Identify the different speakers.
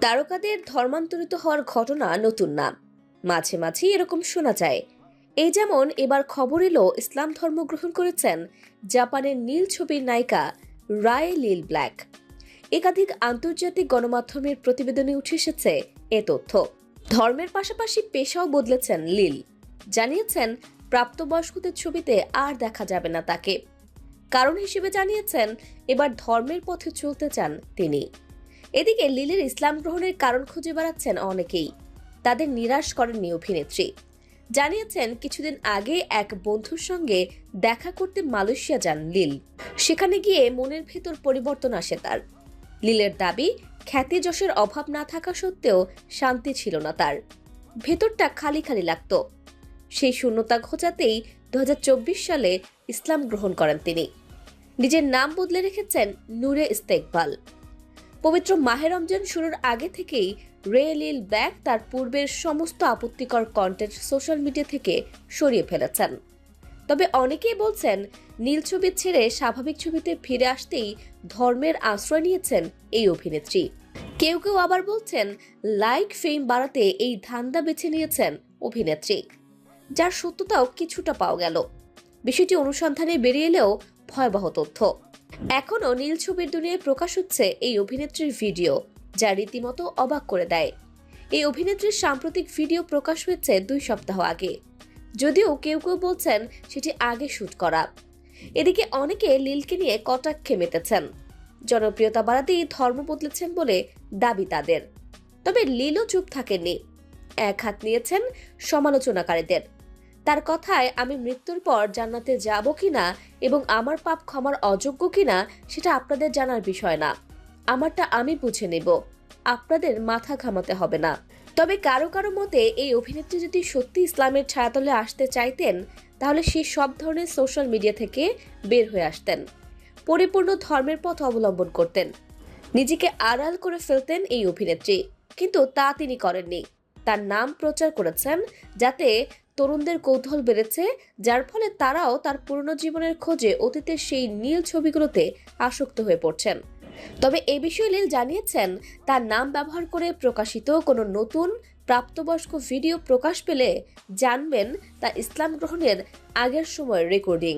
Speaker 1: তারকাদের ধর্মান্তরিত হওয়ার ঘটনা নতুন না, মাঝে মাঝে এরকম শোনা যায়। এই যেমন এবার খবর এলো ইসলাম ধর্ম গ্রহণ করেছেন জাপানের নীল ছবির নায়িকা রায় লিল ব্ল্যাক। একাধিক আন্তর্জাতিক গণমাধ্যমের প্রতিবেদনে উঠে এসেছে এ তথ্য। ধর্মের পাশাপাশি পেশাও বদলেছেন লিল। জানিয়েছেন প্রাপ্তবয়স্কদের ছবিতে আর দেখা যাবে না তাকে। কারণ হিসেবে জানিয়েছেন এবার ধর্মের পথে চলতে চান তিনি। এদিকে লিলের ইসলাম গ্রহণের কারণ খুঁজে বেড়াচ্ছেন অনেকেই। তাদের নিরাশ করেননি অভিনেত্রী। জানিয়েছেন কিছুদিন আগে এক বন্ধুর সঙ্গে দেখা করতে মালয়েশিয়া যান লিল। সেখানে গিয়ে মনের ভেতর পরিবর্তন আসে তার। লিলের দাবি, খ্যাতি যশের অভাব না থাকা সত্ত্বেও শান্তি ছিল না তার, ভেতরটা খালি খালি লাগতো। সেই শূন্যতা ঘোচাতেই 2024 সালে ইসলাম গ্রহণ করেন তিনি। নিজের নাম বদলে রেখেছেন নূরে ইস্তেকবাল। পবিত্র মাহে রমজান শুরুর আগে থেকেই রে লিল ব্ল্যাক তার পূর্বের সমস্ত আপত্তিকর কন্টেন্ট সোশ্যাল মিডিয়া থেকে সরিয়ে ফেলেছেন। তবে অনেকেই বলছেন নীল ছবি ছেড়ে স্বাভাবিক ছবিতে ফিরে আসতেই ধর্মের আশ্রয় নিয়েছেন এই অভিনেত্রী। কেউ কেউ আবার বলছেন লাইক ফেম বাড়াতে এই ধান্দা বেছে নিয়েছেন অভিনেত্রী, যার সত্যতাও কিছুটা পাওয়া গেল। বিষয়টি অনুসন্ধানে বেরিয়ে এলেও ভয়াবহ তথ্য। এখনও নীল ছবির দুনিয়ায় প্রকাশ হচ্ছে এই অভিনেত্রীর ভিডিও, যা রীতিমতো অবাক করে দেয়। এই অভিনেত্রীর সাম্প্রতিক ভিডিও প্রকাশ হয়েছে 2 সপ্তাহ আগে, যদিও কেউ কেউ বলছেন সেটি আগে শুট করা। এদিকে অনেকে লিলকে নিয়ে কটাক্ষে মেতেছেন। জনপ্রিয়তা বাড়াতেই ধর্ম বদলেছেন বলে দাবি তাদের। তবে লিলও চুপ থাকেননি, এক হাত নিয়েছেন সমালোচনাকারীদের। তার কথায়, আমি মৃত্যুর পর জান্নাতে যাব কিনা এবং আমার পাপ ক্ষমার অযোগ্য কিনা সেটা আপনাদের জানার বিষয় না, আমারটা আমি বুঝে নেব, আপনাদের মাথা ঘামাতে হবে না। তবে কারো কারো মতে এই অভিনেত্রী যদি সত্যি ইসলামের ছায়াতলে আসতে চাইতেন, তাহলে সে সব ধরনের সোশ্যাল মিডিয়া থেকে বের হয়ে আসতেন, পরিপূর্ণ ধর্মের পথ অবলম্বন করতেন, নিজেকে আড়াল করে ফেলতেন এই অভিনেত্রী। কিন্তু তা তিনি করেননি। তার নাম প্রচার করেছেন, যাতে তরুণদের কৌতূহল বেড়েছে, যার ফলে তারাও তার পুরনো জীবনের খোঁজে অতীতের সেই নীল ছবিগুলোতে আসক্ত হয়ে পড়ছেন। তবে এ বিষয়ে লিল জানিয়েছেন, তার নাম ব্যবহার করে প্রকাশিত কোনো নতুন প্রাপ্তবয়স্ক ভিডিও প্রকাশ পেলে জানবেন তা ইসলাম গ্রহণের আগের সময়ের রেকর্ডিং।